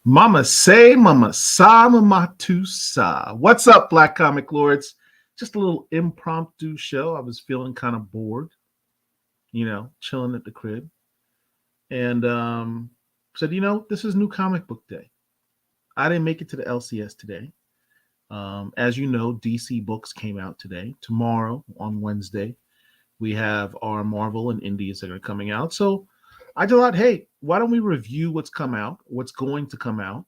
Mama say, mama sa, mama tu sa. What's up, Black Comic Lords? Just a little impromptu show. I was feeling kind of bored, chilling at the crib. And said, this is New Comic Book Day. I didn't make it to the LCS today. As you know, DC books came out today. Tomorrow, on Wednesday, we have our Marvel and Indies that are coming out. So I thought, hey, why don't we review what's come out, what's going to come out,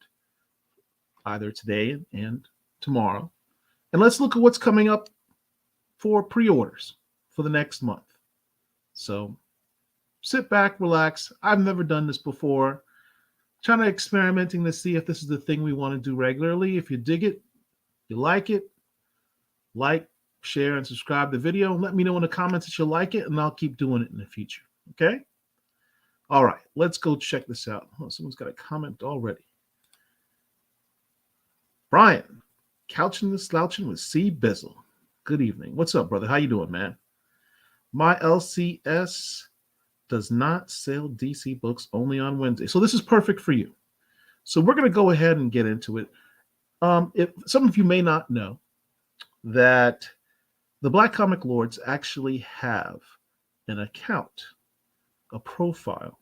either today and tomorrow. And let's look at what's coming up for pre orders for the next month. So sit back, relax. I've never done this before. Trying to experimenting to see if this is the thing we want to do regularly. If you dig it, you like, share, and subscribe to the video. Let me know in the comments that you like it, and I'll keep doing it in the future. Okay? All right, let's go check this out. Oh, someone's got a comment already. Brian, couching the slouching with C Bizzle. Good evening. What's up, brother? How you doing, man? My LCS does not sell DC books only on Wednesday. So this is perfect for you. So we're going to go ahead and get into it. If some of you may not know that the Black Comic Lords actually have an account, a profile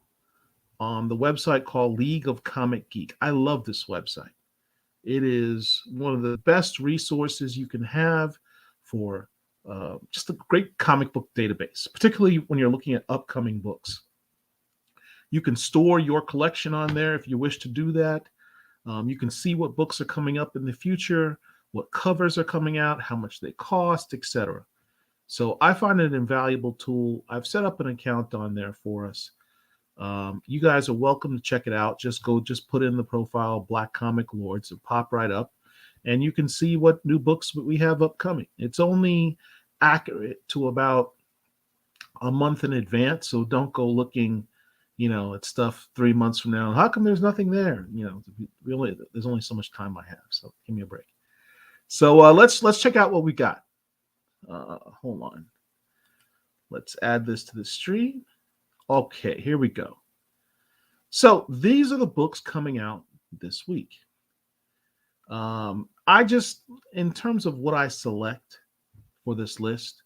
on the website called League of Comic Geek. I love this website. It is one of the best resources you can have for just a great comic book database, particularly when you're looking at upcoming books. You can store your collection on there if you wish to do that. You can see what books are coming up in the future, what covers are coming out, how much they cost, etc. So I find it an invaluable tool. I've set up an account on there for us. You guys are welcome to check it out. Just put in the profile Black Comic Lords and pop right up, and you can see what new books we have upcoming. It's only accurate to about a month in advance, so don't go looking, at stuff 3 months from now. How come there's nothing there? There's only so much time I have, so give me a break. So let's check out what we got. Hold on. Let's add this to the stream. Okay, here we go. So these are the books coming out this week. In terms of what I select for this list,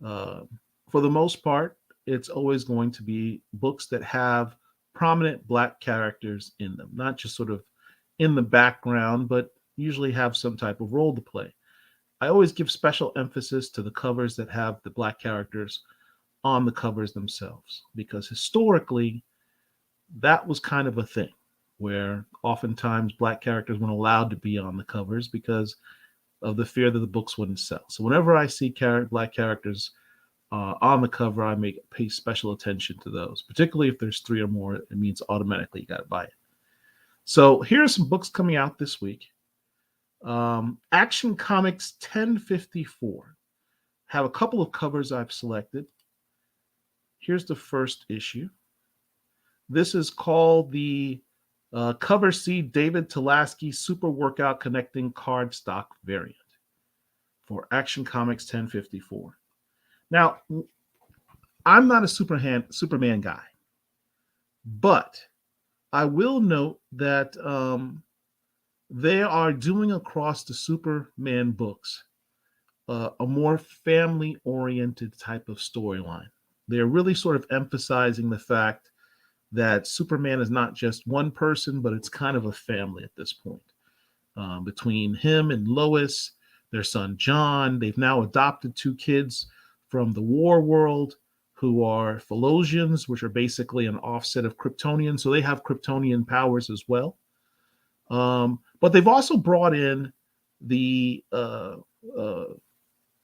for the most part, it's always going to be books that have prominent Black characters in them, not just sort of in the background, but usually have some type of role to play. I always give special emphasis to the covers that have the Black characters on the covers themselves, because historically that was kind of a thing where oftentimes Black characters weren't allowed to be on the covers because of the fear that the books wouldn't sell. So whenever I see Black characters on the cover, I pay special attention to those, particularly if there's 3 or more. It means automatically you got to buy it. So here are some books coming out this week. Action Comics 1054 have a couple of covers I've selected. Here's the first issue. This is called the Cover C David Tulaski Super Workout Connecting Cardstock variant for Action Comics 1054. Now, I'm not a Superman guy, but I will note that they are doing across the Superman books a more family-oriented type of storyline. They're really sort of emphasizing the fact that Superman is not just one person, but it's kind of a family at this point. Between him and Lois, their son John, they've now adopted 2 kids from the war world who are Phalosians, which are basically an offset of Kryptonians. So they have Kryptonian powers as well. But they've also brought in the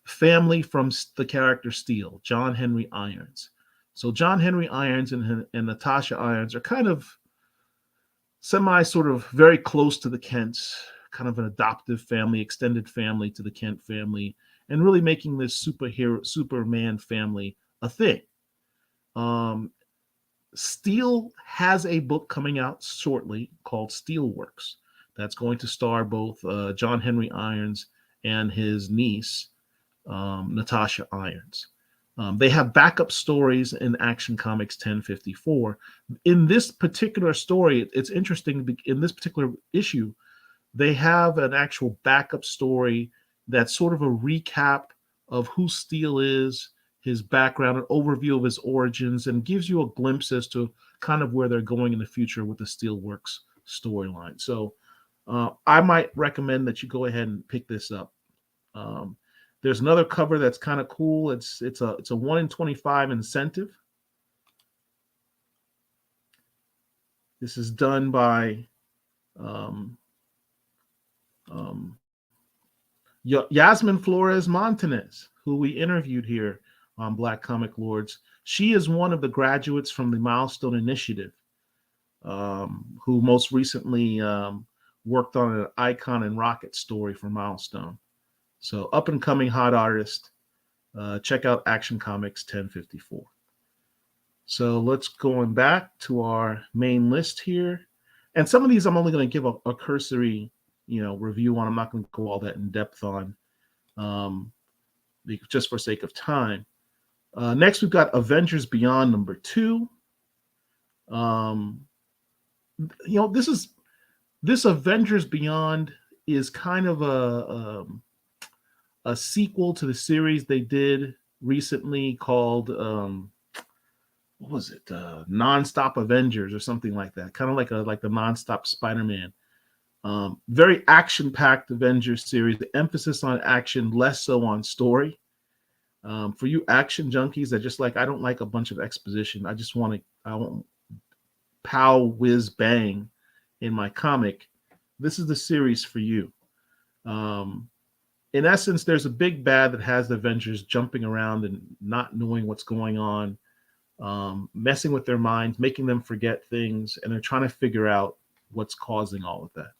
family from the character Steel, John Henry Irons. So John Henry Irons and Natasha Irons are kind of sort of very close to the Kents, kind of an adoptive family, extended family to the Kent family, and really making this Superman family a thing. Steel has a book coming out shortly called Steelworks that's going to star both John Henry Irons and his niece, Natasha Irons. They have backup stories in Action Comics 1054. In this particular story, it's interesting. In this particular issue, they have an actual backup story that's sort of a recap of who Steel is, his background, an overview of his origins, and gives you a glimpse as to kind of where they're going in the future with the Steelworks storyline. So I might recommend that you go ahead and pick this up. Um, there's another cover that's kind of cool. It's a 1 in 25 incentive. This is done by um, um, Yasmin Flores Montanez, who we interviewed here on Black Comic Lords. She is one of the graduates from the Milestone Initiative, who most recently worked on an Icon and Rocket story for Milestone. So up and coming hot artist. Check out Action Comics 1054. So let's going back to our main list here. And some of these I'm only going to give a cursory, review on. I'm not going to go all that in depth on, just for sake of time. Next, we've got Avengers Beyond #2. This Avengers Beyond is kind of a sequel to the series they did recently called what was it? Nonstop Avengers or something like that. Kind of like the Nonstop Spider-Man. Very action-packed Avengers series. The emphasis on action, less so on story. For you action junkies that just I don't like a bunch of exposition. I want pow, whiz, bang in my comic. This is the series for you. In essence, there's a big bad that has the Avengers jumping around and not knowing what's going on, messing with their minds, making them forget things, and they're trying to figure out what's causing all of that.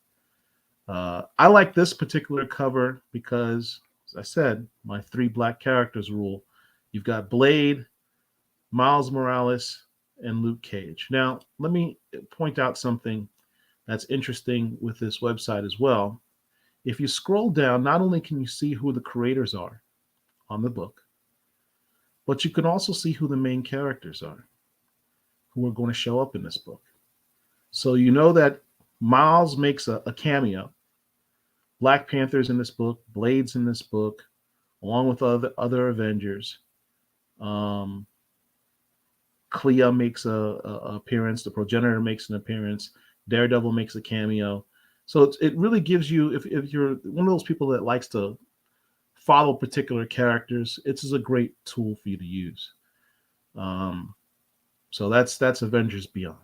I like this particular cover because, as I said, my 3 black characters rule. You've got Blade, Miles Morales, and Luke Cage. Now, let me point out something that's interesting with this website as well. If you scroll down, not only can you see who the creators are on the book, but you can also see who the main characters are, who are going to show up in this book. So you know that Miles makes a cameo. Black Panther's in this book, Blade's in this book, along with other Avengers. Clea makes a appearance. The Progenitor makes an appearance. Daredevil makes a cameo. So it really gives you, if you're one of those people that likes to follow particular characters, this is a great tool for you to use. So that's Avengers Beyond.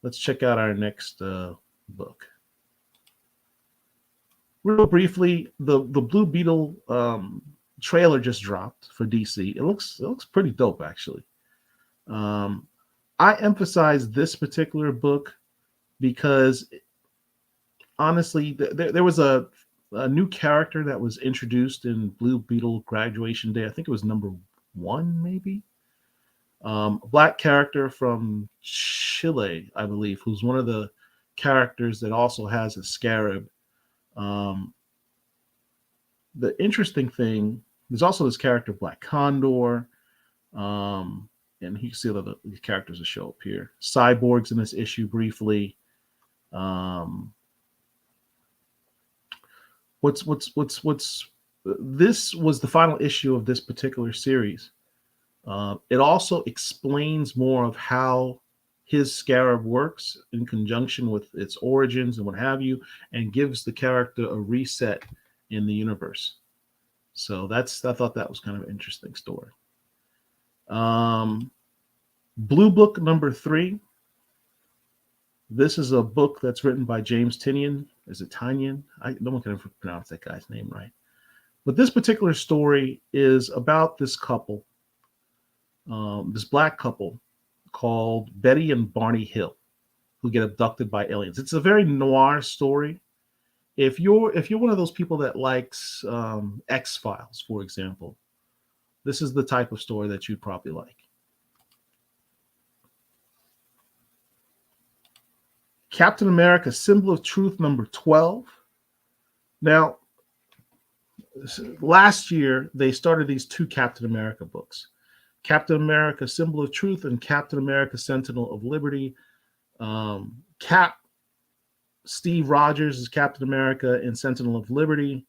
Let's check out our next book. Real briefly, the Blue Beetle trailer just dropped for DC. It looks pretty dope, actually. I emphasize this particular book because, honestly, there was a new character that was introduced in Blue Beetle Graduation Day. I think it was #1, maybe. A black character from Chile, I believe, who's one of the characters that also has a scarab. The interesting thing, there's also this character, Black Condor, and you can see the characters that show up here. Cyborg's in this issue briefly. This was the final issue of this particular series. It also explains more of how his scarab works in conjunction with its origins and what have you, and gives the character a reset in the universe. So I thought that was kind of an interesting story. Blue Book #3. This is a book that's written by James Tynion. Is it Tynion? No one can ever pronounce that guy's name right. But this particular story is about this couple, this black couple called Betty and Barney Hill, who get abducted by aliens. It's a very noir story. If you're one of those people that likes X-Files, for example, this is the type of story that you'd probably like. Captain America: Symbol of Truth #12. Now, last year they started these two Captain America books: Captain America: Symbol of Truth and Captain America: Sentinel of Liberty. Cap Steve Rogers is Captain America and Sentinel of Liberty.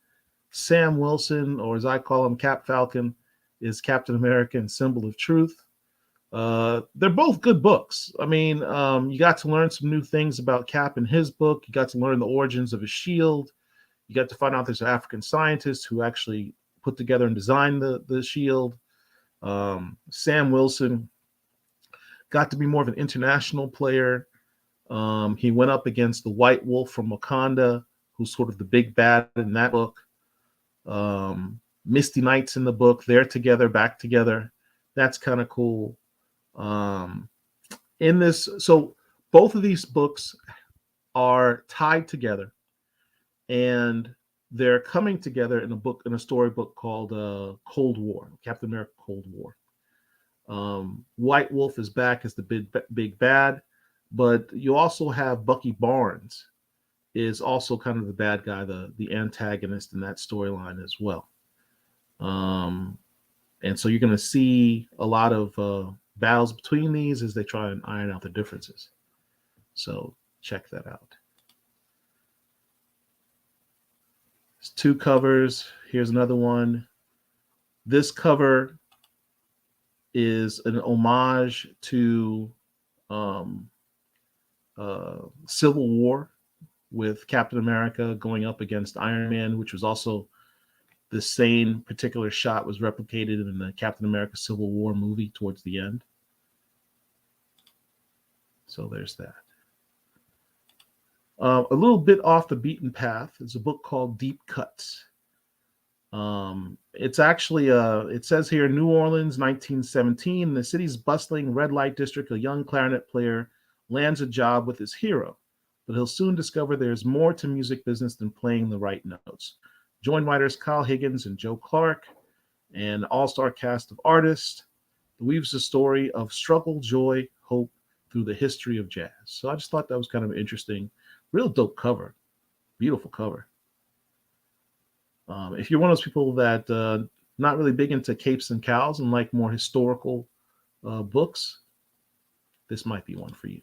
Sam Wilson, or as I call him, Cap Falcon, is Captain America and Symbol of Truth. They're both good books. I mean, you got to learn some new things about Cap in his book. You got to learn the origins of his shield. You got to find out there's an African scientist who actually put together and designed the shield. Sam Wilson got to be more of an international player. He went up against the White Wolf from Wakanda, who's sort of the big bad in that book. Misty Knight's in the book. They're together, back together. That's kind of cool. In this, so both of these books are tied together, and they're coming together in a storybook called Cold War, Captain America: Cold War. White Wolf is back as the big bad, but you also have Bucky Barnes is also kind of the bad guy, the antagonist in that storyline as well. And so you're going to see a lot of battles between these as they try and iron out the differences. So check that out. There's two covers. Here's another one. This cover is an homage to Civil War, with Captain America going up against Iron Man, which was also the same particular shot was replicated in the Captain America Civil War movie towards the end. So there's that. A little bit off the beaten path is a book called Deep Cuts. It's actually, it says here, New Orleans, 1917, the city's bustling red light district, a young clarinet player lands a job with his hero, but he'll soon discover there's more to music business than playing the right notes. Join writers Kyle Higgins and Joe Clark, and all-star cast of artists. It weaves a story of struggle, joy, hope through the history of jazz. So I just thought that was kind of interesting. Real dope cover. Beautiful cover. If you're one of those people that not really big into capes and cows and like more historical books, this might be one for you.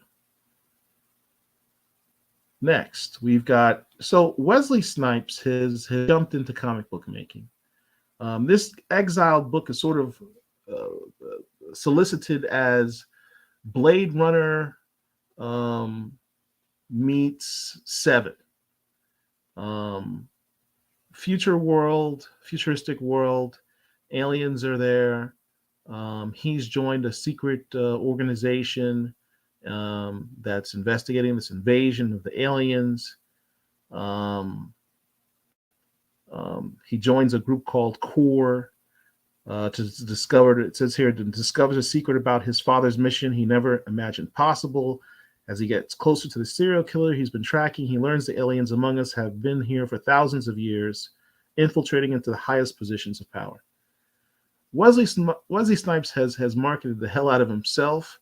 Next, we've got, so Wesley Snipes has jumped into comic book making. This Exiled book is sort of solicited as Blade Runner meets Seven. Futuristic world, aliens are there. He's joined a secret organization that's investigating this invasion of the aliens. He joins a group called Core to discover, it says here, to discover a secret about his father's mission he never imagined possible. As he gets closer to the serial killer he's been tracking, he learns the aliens among us have been here for thousands of years, infiltrating into the highest positions of power. Wesley Snipes has marketed the hell out of himself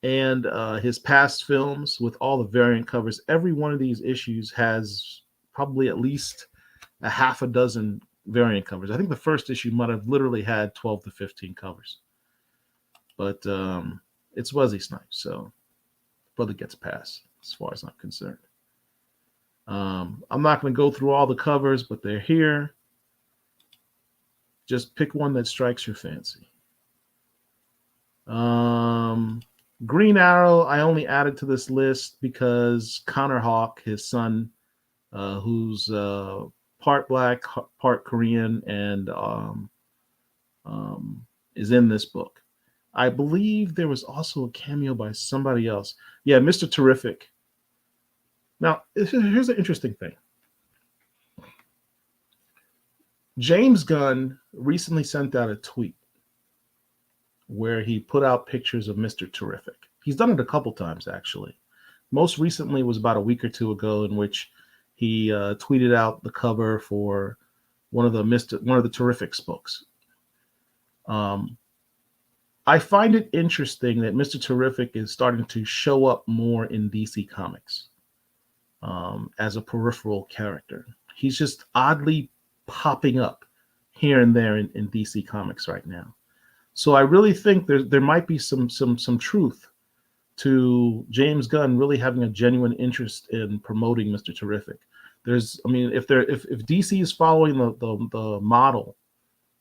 and his past films with all the variant covers. Every one of these issues has probably at least a half a dozen variant covers. I think the first issue might have literally had 12 to 15 covers. But it's Wesley Snipes, so brother gets a pass as far as I'm concerned. I'm not going to go through all the covers, but they're here. Just pick one that strikes your fancy. Green Arrow, I only added to this list because Connor Hawke, his son, who's part black, part Korean, and is in this book. I believe there was also a cameo by somebody else. Yeah, Mr. Terrific. Now, here's an interesting thing. James Gunn recently sent out a tweet where he put out pictures of Mr. Terrific. He's done it a couple times, actually. Most recently was about a week or two ago, in which he tweeted out the cover for one of the Terrifics books. I find it interesting that Mr. Terrific is starting to show up more in DC Comics as a peripheral character. He's just oddly popping up. here and there in DC Comics right now. So I really think there might be some truth to James Gunn really having a genuine interest in promoting Mr. Terrific. I mean, if DC is following the model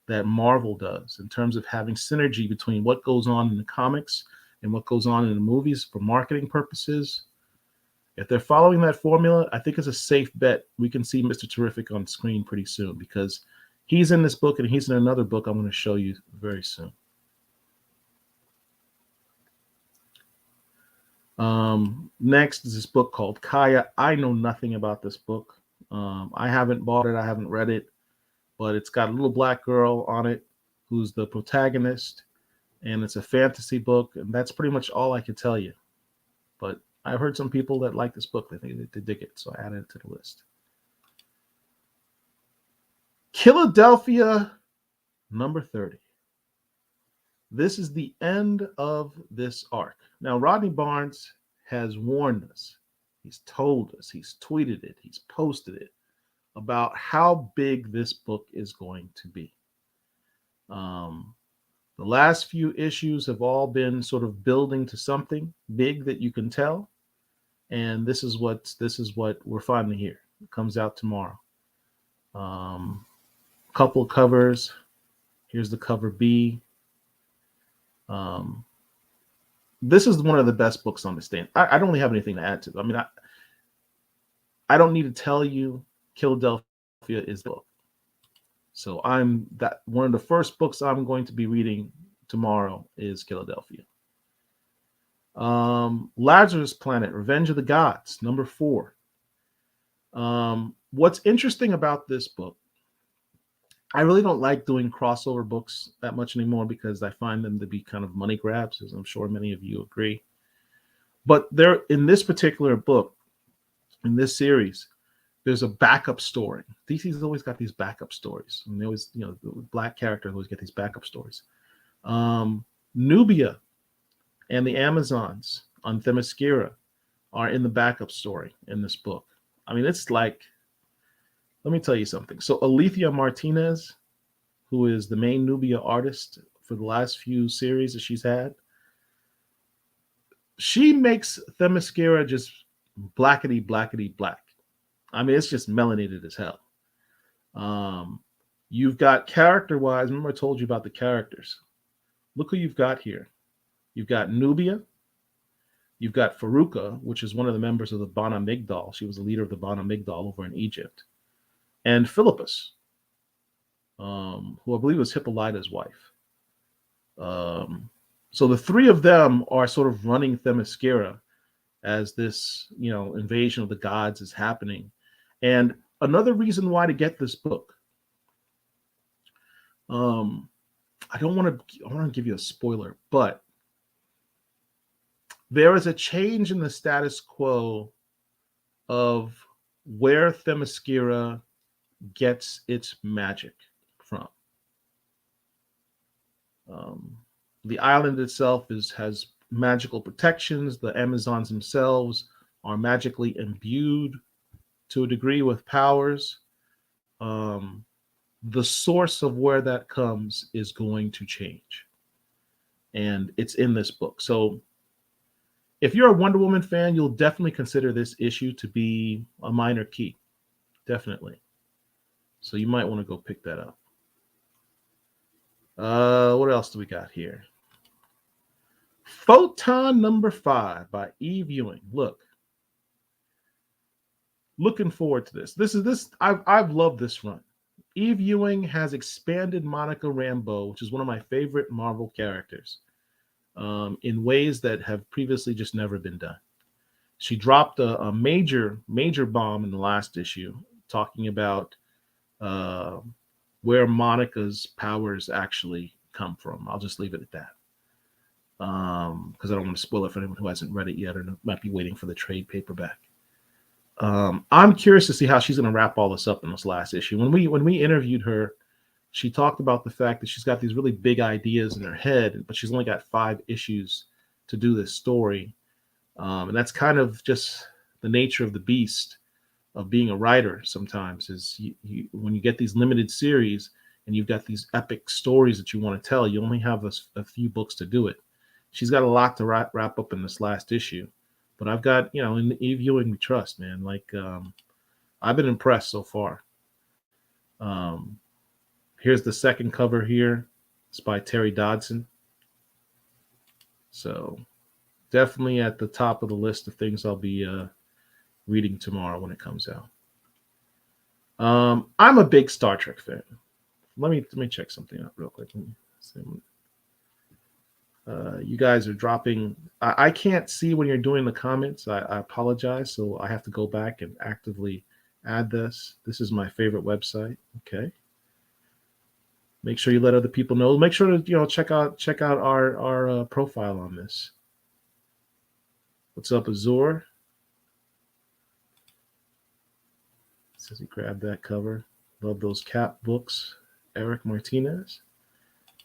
that Marvel does in terms of having synergy between what goes on in the comics and what goes on in the movies for marketing purposes, if they're following that formula, I think it's a safe bet we can see Mr. Terrific on screen pretty soon, because he's in this book and he's in another book I'm going to show you very soon. Next is this book called Kaya. I know nothing about this book. I haven't bought it. I haven't read it, but it's got a little black girl on it who's the protagonist, and it's a fantasy book, and that's pretty much all I can tell you. But I've heard some people that like this book. They think they dig it, so I added it to the list. Philadelphia, number 30. This is the end of this arc. Now, Rodney Barnes has warned us. He's told us. He's tweeted it. He's posted it about how big this book is going to be. The last few issues have all been sort of building to something big that you can tell, and this is what we're finally here. It comes out tomorrow. Couple covers. Here's the cover B. This is one of the best books on the stand. I don't really have anything to add to it. I mean, I don't need to tell you Philadelphia is the book. So one of the first books I'm going to be reading tomorrow is Philadelphia. Lazarus Planet, Revenge of the Gods, number 4. What's interesting about this book, I really don't like doing crossover books that much anymore because I find them to be kind of money grabs, as I'm sure many of you agree. But there, in this particular book, in this series, there's a backup story. DC's always got these backup stories. And they always, the black characters always get these backup stories. Nubia and the Amazons on Themyscira are in the backup story in this book. I mean, it's like, let me tell you something. So Alethea Martinez, who is the main Nubia artist for the last few series that she's had, she makes Themyscira just blackety black. I mean, it's just melanated as hell. You've got character-wise, remember I told you about the characters. Look who you've got here. You've got Nubia. You've got Faruka, which is one of the members of the Bana Migdal. She was the leader of the Bana Migdal over in Egypt. And Philippus, who I believe was Hippolyta's wife. So the three of them are sort of running Themyscira as this, invasion of the gods is happening. And another reason why to get this book, I want to give you a spoiler, but there is a change in the status quo of where Themyscira gets its magic from. The island itself has magical protections. The Amazons themselves are magically imbued to a degree with powers. The source of where that comes is going to change. And it's in this book. So if you're a Wonder Woman fan, you'll definitely consider this issue to be a minor key. Definitely. So you might want to go pick that up. What else do we got here? Photon number 5 by Eve Ewing. Looking forward to this. I've loved this run. Eve Ewing has expanded Monica Rambeau, which is one of my favorite Marvel characters, in ways that have previously just never been done. She dropped a major bomb in the last issue, talking about where Monica's powers actually come from. I'll just leave it at that, because I don't want to spoil it for anyone who hasn't read it yet or might be waiting for the trade paperback. I'm curious to see how she's going to wrap all this up in this last issue. When we interviewed her, she talked about the fact that she's got these really big ideas in her head, but she's only got 5 issues to do this story. And that's kind of just the nature of the beast of being a writer sometimes, is when you get these limited series, and you've got these epic stories that you want to tell, you only have a few books to do it. She's got a lot to wrap up in this last issue, but I've got, in the Eve Ewing we trust, man. Like, I've been impressed so far. Here's the second cover here. It's by Terry Dodson. So definitely at the top of the list of things I'll be reading tomorrow when it comes out. I'm a big Star Trek fan. Let me check something out real quick. You guys are dropping. I can't see when you're doing the comments. I apologize. So I have to go back and actively add this. This is my favorite website. Okay. Make sure you let other people know. Make sure to check out our profile on this. What's up, Azor? Says he grabbed that cover. Love those Cap books. Eric Martinez.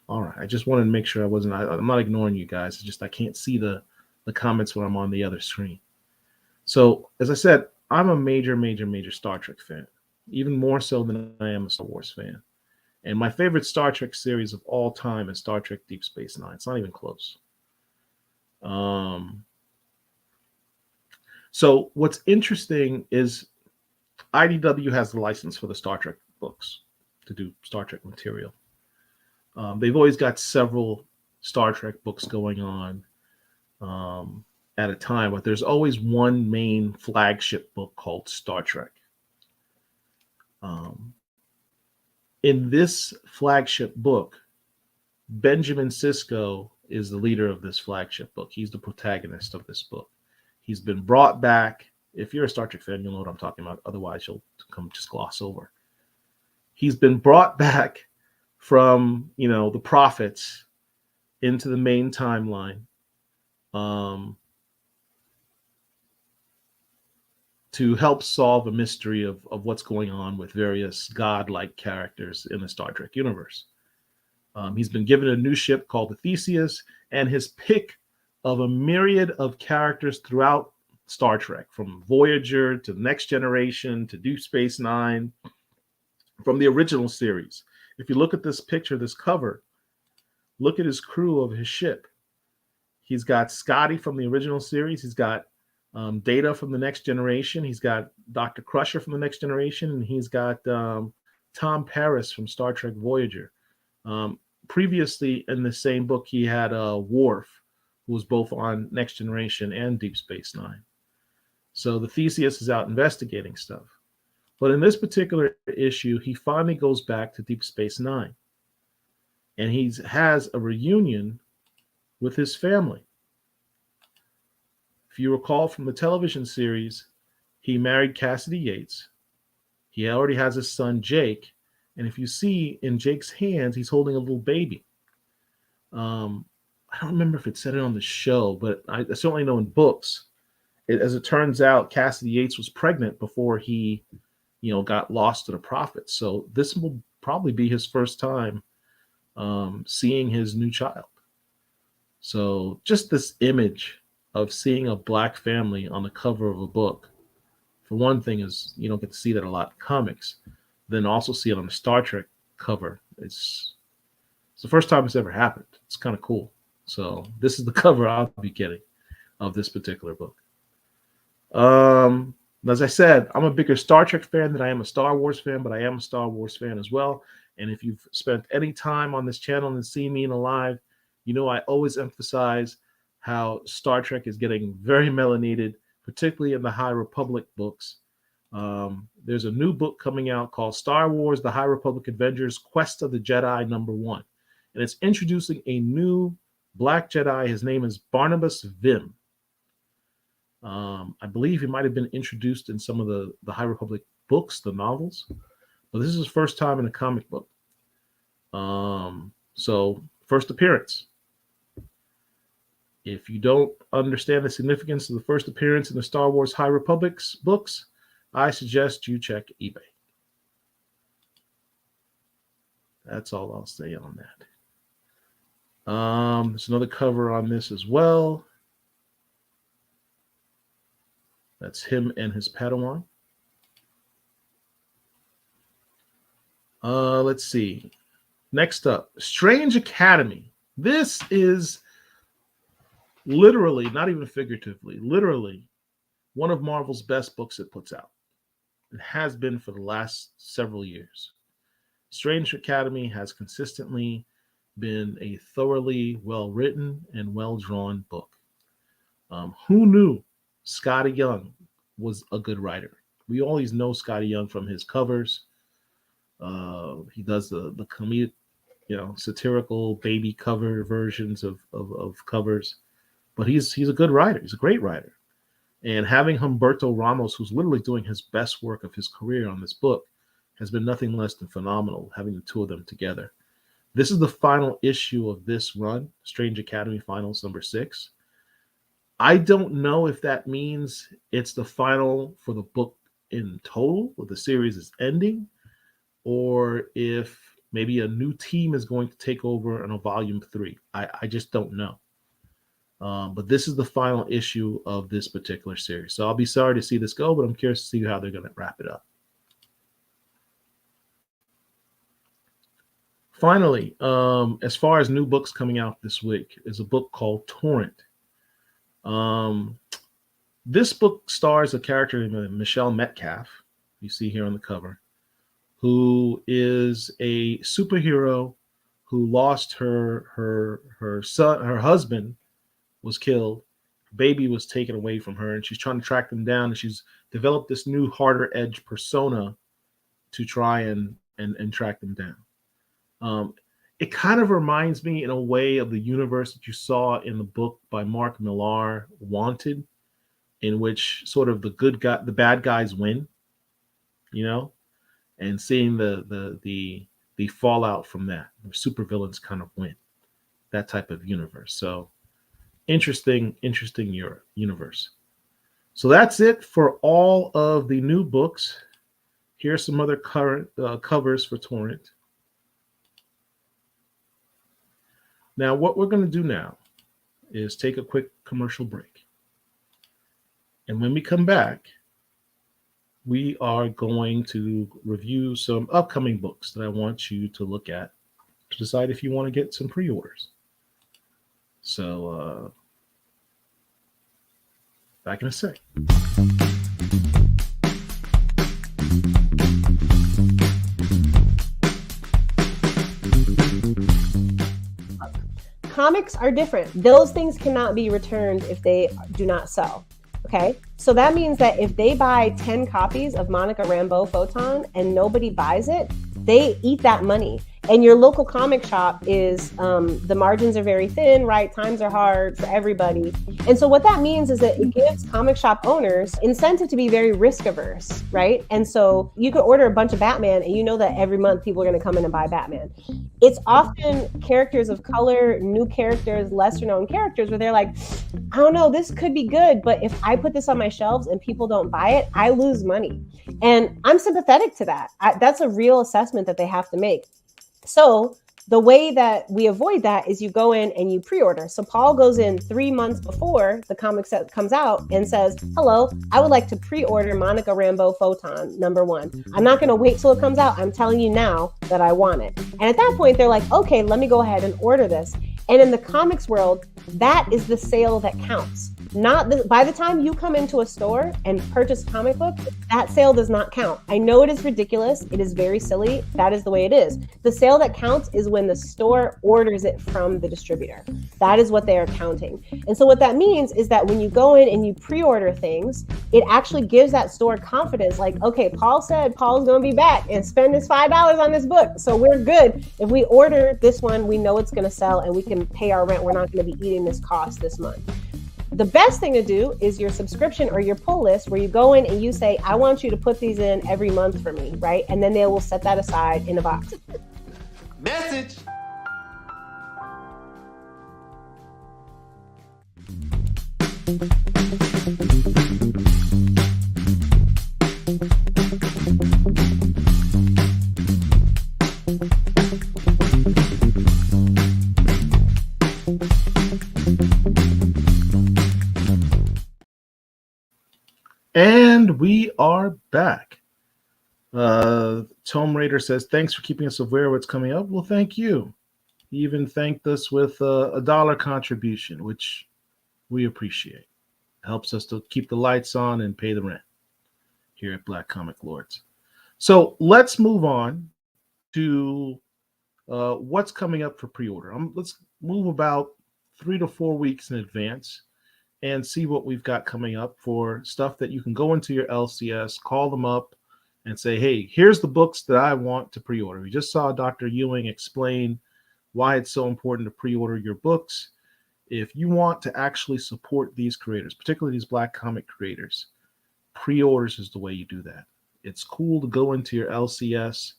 All right. I just wanted to make sure I'm not ignoring you guys. It's just I can't see the comments when I'm on the other screen. So as I said, I'm a major Star Trek fan, even more so than I am a Star Wars fan. And my favorite Star Trek series of all time is Star Trek Deep Space Nine. It's not even close. So what's interesting is IDW has the license for the Star Trek books to do Star Trek material. They've always got several Star Trek books going on at a time, but there's always one main flagship book called Star Trek. In this flagship book, Benjamin Sisko is the leader of this flagship book. He's the protagonist of this book. He's been brought back. If you're a Star Trek fan, you'll know what I'm talking about. Otherwise, you'll just gloss over. He's been brought back from, the prophets into the main timeline to help solve a mystery of what's going on with various godlike characters in the Star Trek universe. He's been given a new ship called the Theseus, and his pick of a myriad of characters throughout Star Trek, from Voyager to Next Generation to Deep Space Nine, from the original series. If you look at this picture, this cover, look at his crew of his ship. He's got Scotty from the original series. He's got Data from the Next Generation. He's got Dr. Crusher from the Next Generation, and he's got Tom Paris from Star Trek Voyager. Previously in the same book, he had Worf, who was both on Next Generation and Deep Space Nine. So the Theseus is out investigating stuff. But in this particular issue, he finally goes back to Deep Space Nine. And he has a reunion with his family. If you recall from the television series, he married Cassidy Yates. He already has a son, Jake. And if you see in Jake's hands, he's holding a little baby. I don't remember if it said it on the show, but I certainly know in books. As it turns out, Cassidy Yates was pregnant before he, got lost to the prophets. So this will probably be his first time seeing his new child. So just this image of seeing a black family on the cover of a book, for one thing, is you don't get to see that a lot in comics. Then also see it on the Star Trek cover. It's the first time it's ever happened. It's kind of cool. So this is the cover I'll be getting of this particular book. As I said, I'm a bigger Star Trek fan than I am a Star Wars fan, but I am a Star Wars fan as well. And if you've spent any time on this channel and seen me in a live, I always emphasize how Star Trek is getting very melanated, particularly in the High Republic books. There's a new book coming out called Star Wars: The High Republic Avengers: Quest of the Jedi #1. And it's introducing a new Black Jedi. His name is Barnabas Vim. I believe he might have been introduced in some of the High Republic books, the novels, but this is his first time in a comic book. So first appearance. If you don't understand the significance of the first appearance in the Star Wars High Republic's books, I suggest you check eBay. That's all I'll say on that. There's another cover on this as well. That's him and his Padawan. Let's see. Next up, Strange Academy. This is literally, not even figuratively, literally one of Marvel's best books it puts out. It has been for the last several years. Strange Academy has consistently been a thoroughly well-written and well-drawn book. Who knew Skottie Young was a good writer? We always know Skottie Young from his covers. He does the comedic, satirical baby cover versions of covers, but he's a good writer. He's a great writer. And having Humberto Ramos, who's literally doing his best work of his career on this book, has been nothing less than phenomenal, having the two of them together. This is the final issue of this run, Strange Academy Finals number 6. I don't know if that means it's the final for the book in total, or the series is ending, or if maybe a new team is going to take over in a volume 3. I just don't know. But this is the final issue of this particular series. So I'll be sorry to see this go, but I'm curious to see how they're going to wrap it up. Finally, as far as new books coming out this week, is a book called Torrent. This book stars a character named Michelle Metcalf, you see here on the cover, who is a superhero who lost her son. Her husband was killed. Baby was taken away from her, and she's trying to track them down. And she's developed this new harder edge persona to try and track them down. It kind of reminds me in a way of the universe that you saw in the book by Mark Millar, Wanted, in which sort of the bad guys win, and seeing the fallout from that. Supervillains kind of win. That type of universe. So interesting universe. So that's it for all of the new books. Here's some other current covers for Torrent. Now, what we're going to do now is take a quick commercial break. And when we come back, we are going to review some upcoming books that I want you to look at to decide if you want to get some pre-orders. So, back in a sec. Comics are different. Those things cannot be returned if they do not sell. Okay, so that means that if they buy 10 copies of Monica Rambeau Photon and nobody buys it, they eat that money. And your local comic shop is, the margins are very thin, right? Times are hard for everybody. And so what that means is that it gives comic shop owners incentive to be very risk averse, right? And so you could order a bunch of Batman and you know that every month people are going to come in and buy Batman. It's often characters of color, new characters, lesser known characters where they're like, I don't know, this could be good, but if I put this on my shelves and people don't buy it, I lose money. And I'm sympathetic to that. That's a real assessment that they have to make. So the way that we avoid that is you go in and you pre-order. So Paul goes in 3 months before the comic set comes out and says, hello, I would like to pre-order Monica Rambeau Photon #1. I'm not going to wait till it comes out. I'm telling you now that I want it. And at that point, they're like, okay, let me go ahead and order this. And in the comics world, that is the sale that counts. By the time you come into a store and purchase a comic book, that sale does not count. I know it is ridiculous. It is very silly. That is the way it is. The sale that counts is when the store orders it from the distributor. That is what they are counting. And so what that means is that when you go in and you pre-order things, it actually gives that store confidence. Like, okay, Paul said Paul's going to be back and spend his $5 on this book. So we're good. If we order this one, we know it's going to sell and we can pay our rent. We're not going to be eating this cost this month. The best thing to do is your subscription or your pull list where you go in and you say, I want you to put these in every month for me, right? And then they will set that aside in a box. Message. And we are back. Tome Raider says, thanks for keeping us aware of what's coming up. Well, thank you. He even thanked us with a dollar contribution, which we appreciate. Helps us to keep the lights on and pay the rent here at Black Comic Lords. So let's move on to what's coming up for pre-order. Let's move about 3 to 4 weeks in advance and see what we've got coming up for stuff that you can go into your LCS, call them up, and say, hey, here's the books that I want to pre-order. We just saw Dr. Ewing explain why it's so important to pre-order your books. If you want to actually support these creators, particularly these Black comic creators, pre-orders is the way you do that. It's cool to go into your LCS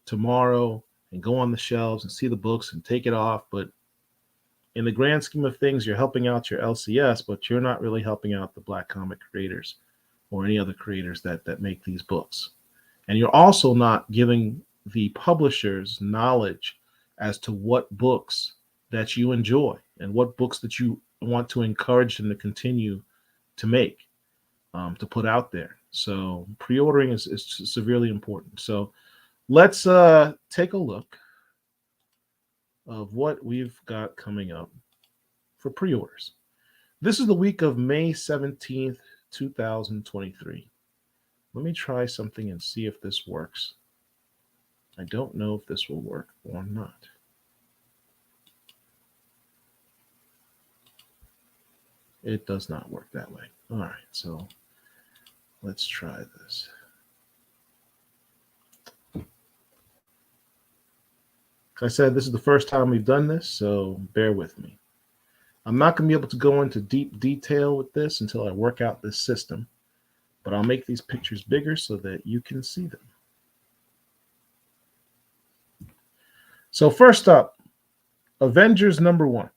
tomorrow and go on the shelves and see the books and take it off, but in the grand scheme of things, you're helping out your LCS, but you're not really helping out the Black comic creators or any other creators that make these books. And you're also not giving the publishers knowledge as to what books that you enjoy and what books that you want to encourage them to continue to make, to put out there. So pre-ordering is severely important. So let's take a look of what we've got coming up for pre-orders. This is the week of May 17th, 2023. Let me try something and see if this works. I don't know if this will work or not. It does not work that way. All right, so let's try this. Like I said, this is the first time we've done this, so bear with me. I'm not going to be able to go into deep detail with this until I work out this system, but I'll make these pictures bigger so that you can see them. So first up, Avengers #1.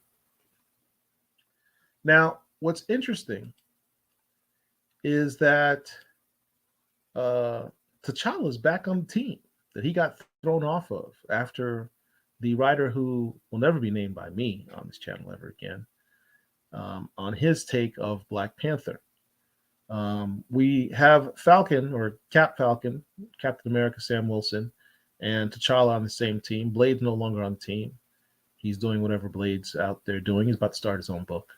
Now, what's interesting is that T'Challa is back on the team that he got thrown off of after the writer who will never be named by me on this channel ever again, on his take of Black Panther. We have Falcon, or Cap Falcon, Captain America Sam Wilson, and T'Challa on the same team. Blade's no longer on the team. He's doing whatever Blade's out there doing. He's about to start his own book.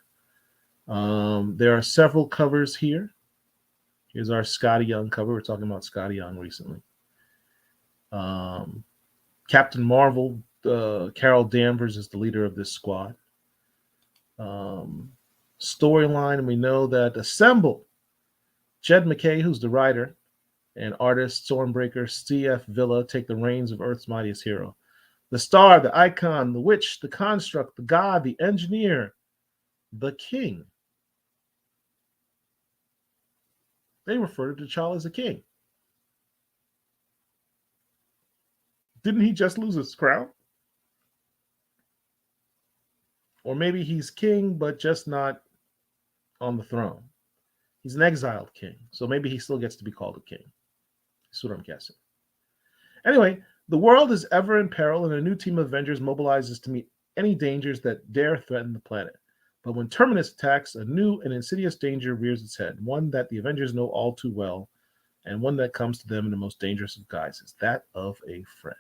There are several covers here. Here's our Scotty Young cover. We're talking about Scotty Young recently. Captain Marvel, Carol Danvers is the leader of this squad. Storyline, we know that Assemble, Jed McKay, who's the writer and artist, Stormbreaker, C.F. Villa take the reins of Earth's mightiest hero. The Star, the Icon, the Witch, the Construct, the God, the Engineer, the King. They refer to T'Challa as a king. Didn't he just lose his crown? Or maybe he's king, but just not on the throne. He's an exiled king, so maybe he still gets to be called a king. That's what I'm guessing. Anyway, the world is ever in peril, and a new team of Avengers mobilizes to meet any dangers that dare threaten the planet. But when Terminus attacks, a new and insidious danger rears its head, one that the Avengers know all too well, and one that comes to them in the most dangerous of guises, that of a friend.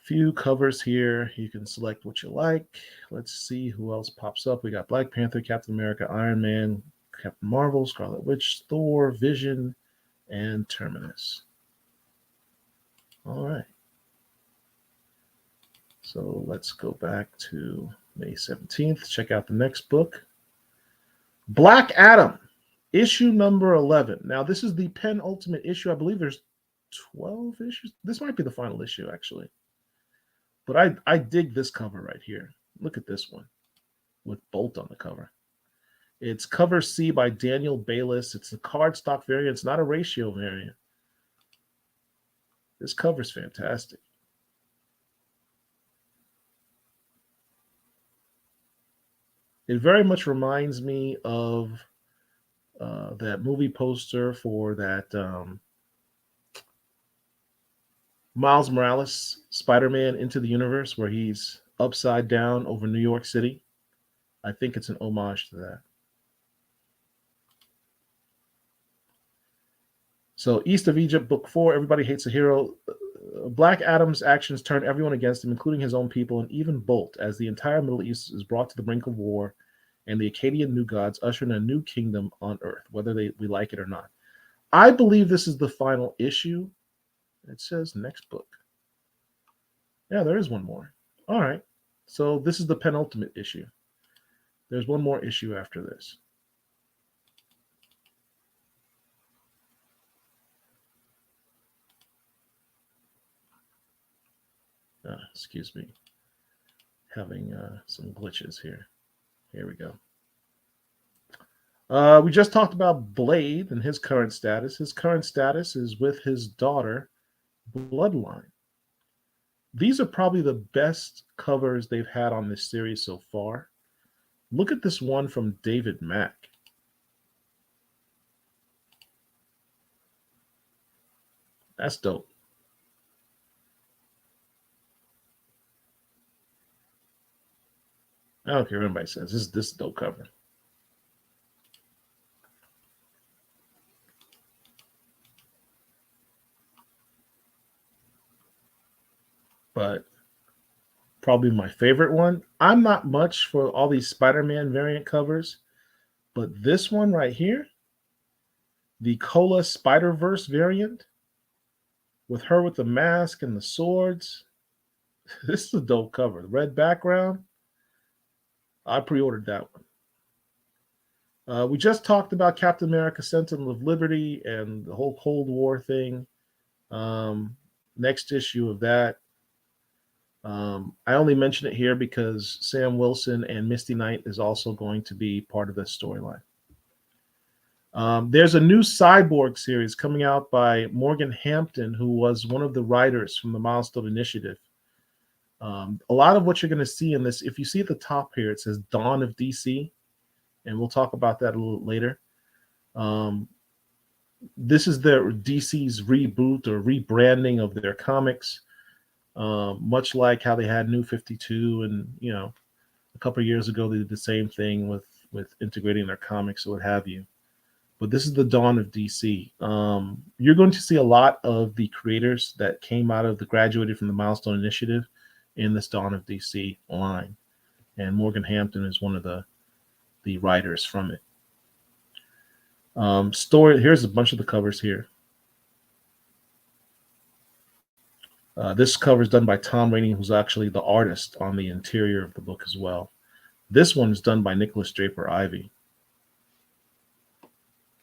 Few covers here. You can select what you like. Let's see who else pops up. We got Black Panther, Captain America, Iron Man, Captain Marvel, Scarlet Witch, Thor, Vision, and Terminus. All right. So let's go back to May 17th. Check out the next book. Black Adam, issue number 11. Now, this is the penultimate issue. I believe there's 12 issues. This might be the final issue, actually. But I dig this cover right here. Look at this one with Bolt on the cover. It's cover C by Daniel Bayliss. It's a cardstock variant. It's not a ratio variant. This cover's fantastic. It very much reminds me of that movie poster for that Miles Morales Spider-Man Into the Universe, where he's upside down over New York City. I think it's an homage to that. So East of Egypt, book 4, Everybody Hates a Hero. Black Adam's actions turn everyone against him, including his own people, and even Bolt, as the entire Middle East is brought to the brink of war, and the Akkadian new gods usher in a new kingdom on Earth, whether we like it or not. I believe this is the final issue. It says next book. Yeah, there is one more. All right. So this is the penultimate issue. There's one more issue after this. Excuse me. Having some glitches here. Here we go. We just talked about Blade and his current status. His current status is with his daughter, Bloodline. These are probably the best covers they've had on this series so far. Look at this one from David Mack. That's dope. I don't care what anybody says. This is a dope cover. But probably my favorite one. I'm not much for all these Spider-Man variant covers, but this one right here, the Cola Spider-Verse variant, with her with the mask and the swords. This is a dope cover. The red background. I pre-ordered that one. We just talked about Captain America, Sentinel of Liberty, and the whole Cold War thing. Next issue of that. I only mention it here because Sam Wilson and Misty Knight is also going to be part of this storyline. There's a new Cyborg series coming out by Morgan Hampton, who was one of the writers from the Milestone Initiative. A lot of what you're going to see in this, if you see at the top here, it says Dawn of DC, and we'll talk about that a little later. This is their DC's reboot or rebranding of their comics, much like how they had New 52, and a couple of years ago they did the same thing with integrating their comics or what have you. But this is the Dawn of DC. You're going to see a lot of the creators that came out of graduated from the Milestone Initiative in this Dawn of DC line. And Morgan Hampton is one of the writers from it. Here's a bunch of the covers here. This cover is done by Tom Rainey, who's actually the artist on the interior of the book as well. This one is done by Nicholas Draper Ivy.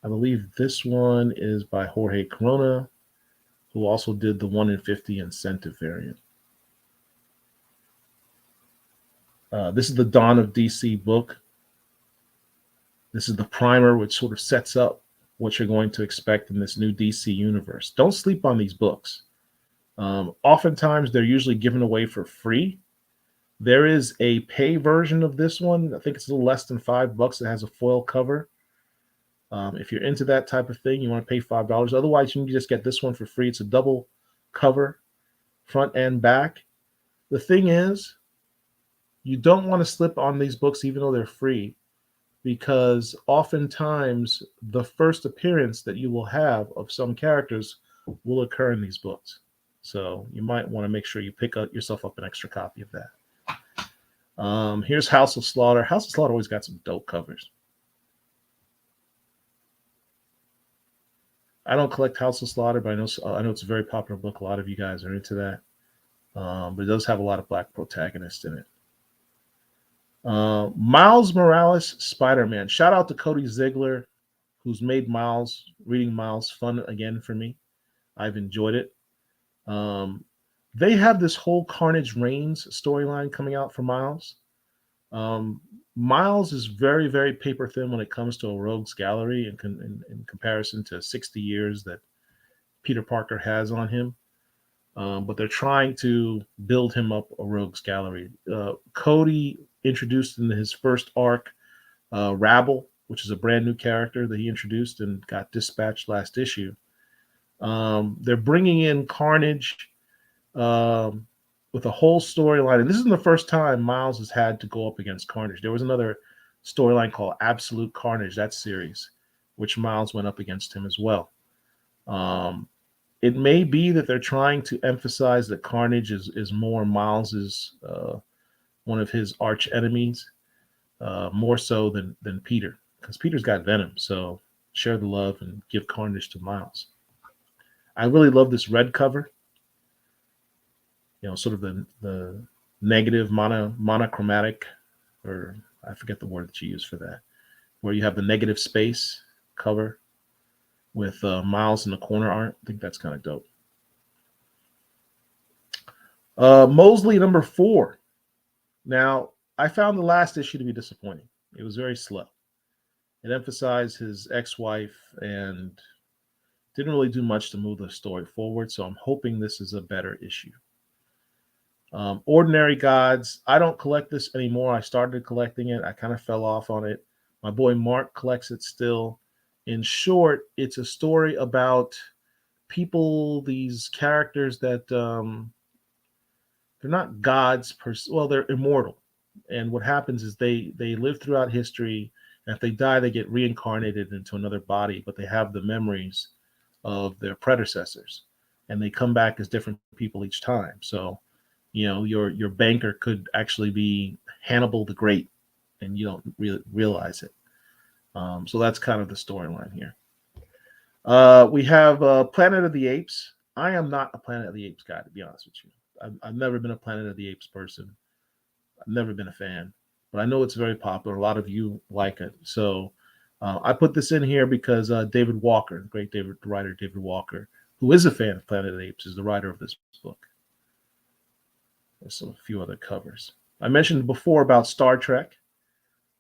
I believe this one is by Jorge Corona, who also did the 1 in 50 incentive variant. This is the Dawn of DC book. This is the primer, which sort of sets up what you're going to expect in this new DC universe. Don't sleep on these books. Oftentimes, they're usually given away for free. There is a pay version of this one. I think it's a little less than $5. It has a foil cover. If you're into that type of thing, you want to pay $5. Otherwise, you can just get this one for free. It's a double cover, front and back. The thing is, you don't want to slip on these books even though they're free, because oftentimes the first appearance that you will have of some characters will occur in these books. So you might want to make sure you pick up yourself up an extra copy of that. Here's House of Slaughter. House of Slaughter always got some dope covers. I don't collect House of Slaughter, but I know it's a very popular book. A lot of you guys are into that. But it does have a lot of black protagonists in it. Miles Morales Spider-Man. Shout out to Cody Ziegler, who's made reading Miles fun again for me. I've enjoyed it. They have this whole Carnage Reigns storyline coming out for Miles. Miles is very, very paper thin when it comes to a rogues gallery in comparison to 60 years that Peter Parker has on him. But they're trying to build him up a rogues gallery. Cody introduced in his first arc Rabble, which is a brand new character that he introduced and got dispatched last issue. They're bringing in Carnage with a whole storyline. And this isn't the first time Miles has had to go up against Carnage. There was another storyline called Absolute Carnage, that series, which Miles went up against him as well. It may be that they're trying to emphasize that Carnage is more Miles's one of his arch enemies, more so than Peter, because Peter's got Venom. So share the love and give Carnage to Miles. I really love this red cover. Sort of the negative monochromatic, or I forget the word that you use for that, where you have the negative space cover with Miles in the corner art. I think that's kind of dope. Mosley number 4. Now, I found the last issue to be disappointing. It was very slow. It emphasized his ex-wife and didn't really do much to move the story forward, so I'm hoping this is a better issue. Ordinary Gods. I don't collect this anymore. I started collecting it. I kind of fell off on it. My boy Mark collects it still. In short, it's a story about people, these characters that they're not gods per se. Well, they're immortal. And what happens is they live throughout history. And if they die, they get reincarnated into another body, but they have the memories of their predecessors. And they come back as different people each time. So, your banker could actually be Hannibal the Great, and you don't really realize it. So that's kind of the storyline here. We have Planet of the Apes. I am not a Planet of the Apes guy, to be honest with you. I've never been a Planet of the Apes person. I've never been a fan, but I know it's very popular. A lot of you like it. So I put this in here because David Walker, the great writer David Walker, who is a fan of Planet of the Apes, is the writer of this book. There's a few other covers. I mentioned before about Star Trek.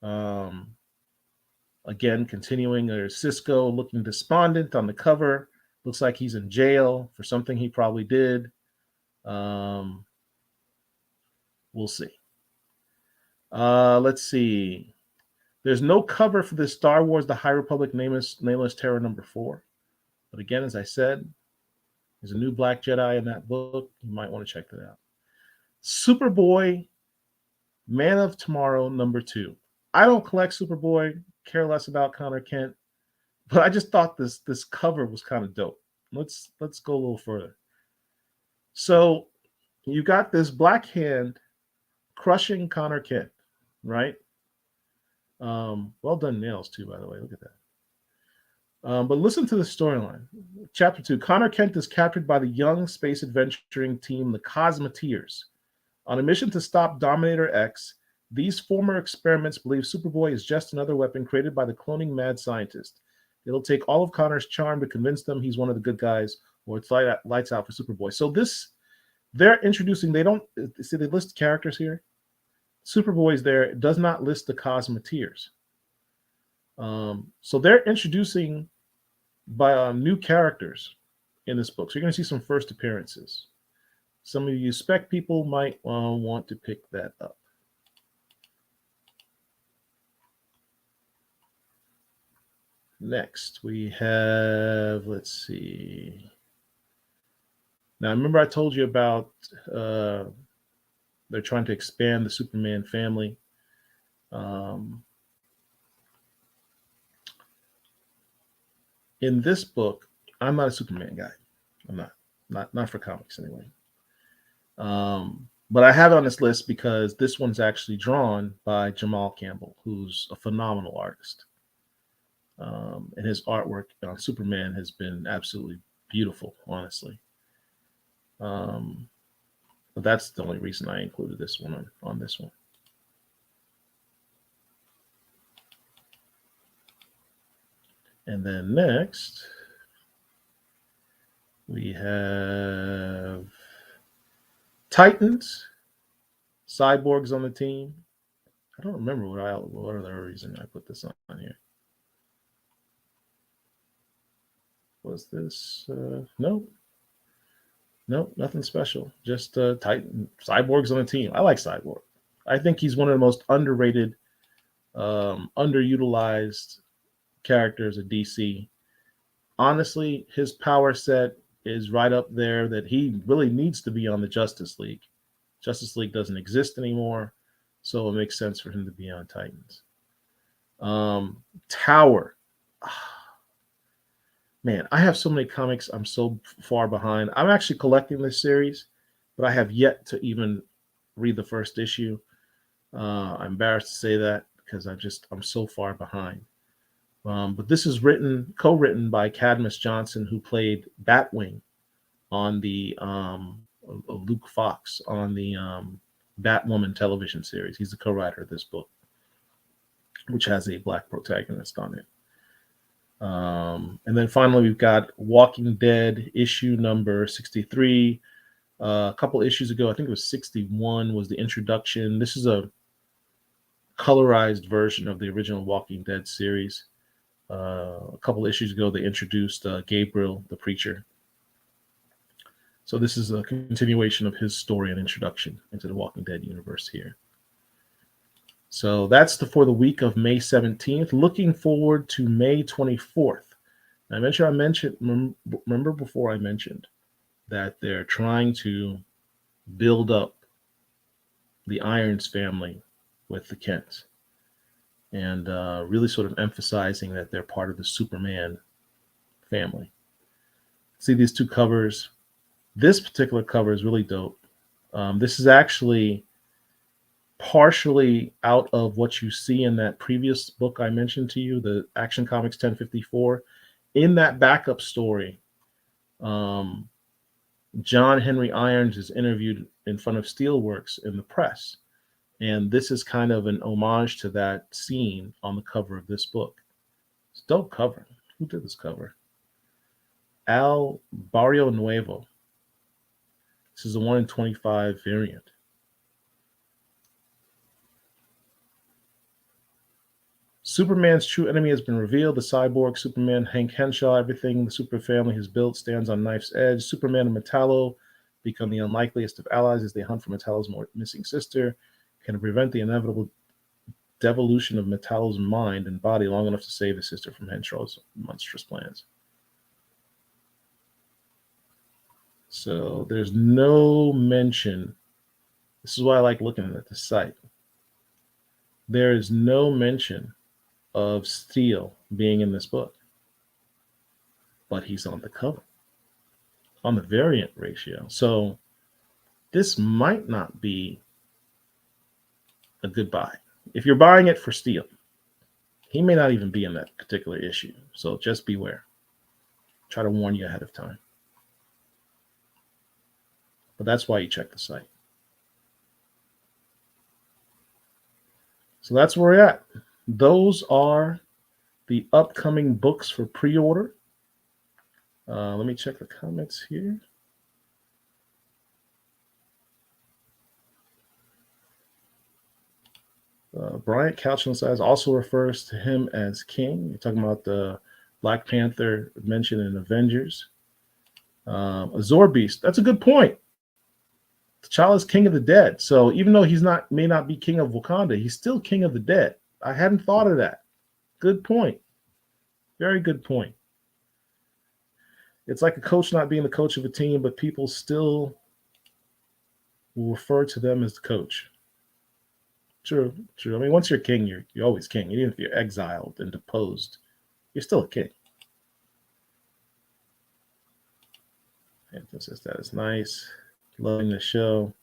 Again, continuing, there's Cisco looking despondent on the cover. Looks like he's in jail for something he probably did. We'll see. Let's see. There's no cover for this Star Wars The High Republic Nameless Terror number 4. But again, as I said, there's a new Black Jedi in that book. You might want to check that out. Superboy, Man of Tomorrow number 2. I don't collect Superboy, care less about Connor Kent, but I just thought this cover was kind of dope. Let's go a little further. So you got this black hand crushing Connor Kent, right? Well done nails too, by the way. Look at that. But listen to the storyline. Chapter 2. Connor Kent is captured by the young space adventuring team, the Cosmoteers. On a mission to stop Dominator X, these former experiments believe Superboy is just another weapon created by the cloning mad scientist. It'll take all of Connor's charm to convince them he's one of the good guys, or it's lights out for Superboy. So they're introducing, they list characters here. Superboy's there. It does not list the Cosmoteers. So they're introducing new characters in this book. So you're going to see some first appearances. Some of you spec people might want to pick that up. Next, we have, let's see. Now, remember I told you about they're trying to expand the Superman family. In this book, I'm not a Superman guy. I'm not for comics anyway. But I have it on this list because this one's actually drawn by Jamal Campbell, who's a phenomenal artist. And his artwork on Superman has been absolutely beautiful, honestly. But that's the only reason I included this one on this one. And then next, we have Titans, Cyborg's on the team. I don't remember what other reason I put this on here. Was this? No, nothing special. Just Titan, Cyborg's on the team. I like Cyborg. I think he's one of the most underrated, underutilized characters of DC. Honestly, his power set is right up there that he really needs to be on the Justice League. Justice League doesn't exist anymore, so it makes sense for him to be on Titans. Tower. Man, I have so many comics. I'm so far behind. I'm actually collecting this series, but I have yet to even read the first issue. I'm embarrassed to say that because I'm so far behind. But this is co-written by Cadmus Johnson, who played Batwing on the Luke Fox on the Batwoman television series. He's the co-writer of this book, which has a black protagonist on it. And then finally, we've got Walking Dead issue number 63. A couple issues ago, I think it was 61, was the introduction. This is a colorized version of the original Walking Dead series. A couple issues ago, they introduced Gabriel, the preacher. So this is a continuation of his story and introduction into the Walking Dead universe here. So that's for the week of May 17th. Looking forward to May 24th. Remember before I mentioned that they're trying to build up the Irons family with the Kents, and really sort of emphasizing that they're part of the Superman family. See these two covers. This particular cover is really dope. This is actually partially out of what you see in that previous book I mentioned to you, the Action Comics 1054. In that backup story, John Henry Irons is interviewed in front of Steelworks in the press. And this is kind of an homage to that scene on the cover of this book. It's a dope cover. Who did this cover? Al Barrio Nuevo. This is a 1 in 25 variant. Superman's true enemy has been revealed. The cyborg Superman, Hank Henshaw, everything the Super family has built stands on knife's edge. Superman and Metallo become the unlikeliest of allies as they hunt for Metallo's missing sister. Can prevent the inevitable devolution of Metallo's mind and body long enough to save his sister from Henshaw's monstrous plans. So there's no mention. This is why I like looking at the site. There is no mention of Steel being in this book, but he's on the cover, on the variant ratio. So this might not be a good buy. If you're buying it for Steel, he may not even be in that particular issue. So just beware. Try to warn you ahead of time. But that's why you check the site. So that's where we're at. Those are the upcoming books for pre-order. Let me check the comments here. Bryant Couchman says also refers to him as King. You're talking about the Black Panther mentioned in Avengers. Azor Beast, that's a good point. T'Challa is king of the dead. So even though may not be king of Wakanda, he's still king of the dead. I hadn't thought of that. Good point. Very good point. It's like a coach not being the coach of a team, but people still will refer to them as the coach. True. I mean, once you're king, you're always king. Even if you're exiled and deposed, you're still a king. Anthony says that is nice. Loving the show.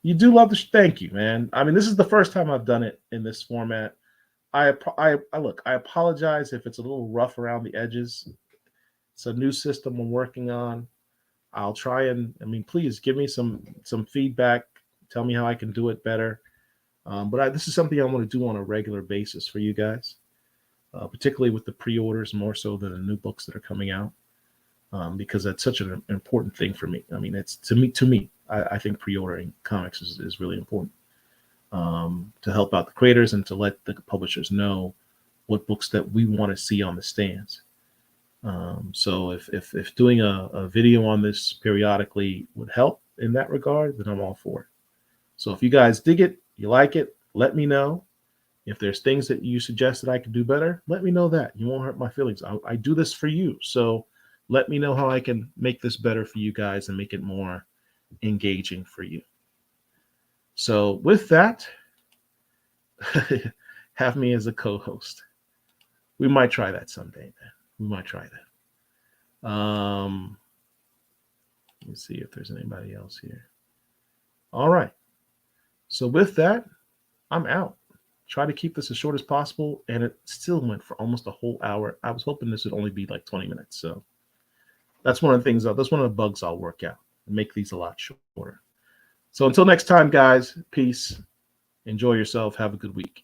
You do love the thank you, man. I mean, this is the first time I've done it in this format. I apologize if it's a little rough around the edges. It's a new system I'm working on. I'll try and, please give me some feedback. Tell me how I can do it better. But this is something I want to do on a regular basis for you guys, particularly with the pre-orders, more so than the new books that are coming out, because that's such an important thing for me. I mean, it's to me, I think pre-ordering comics is really important to help out the creators and to let the publishers know what books that we want to see on the stands. So if doing a video on this periodically would help in that regard, then I'm all for it. So if you guys dig it, you like it, let me know. If there's things that you suggest that I could do better, let me know that. You won't hurt my feelings. I do this for you. So let me know how I can make this better for you guys and make it more engaging for you. So with that, have me as a co-host. We might try that someday, man. We might try that. Let me see if there's anybody else here. All right. So with that, I'm out. Try to keep this as short as possible, and it still went for almost a whole hour. I was hoping this would only be like 20 minutes. So that's one of the things. That's one of the bugs I'll work out and make these a lot shorter. So until next time, guys, peace. Enjoy yourself. Have a good week.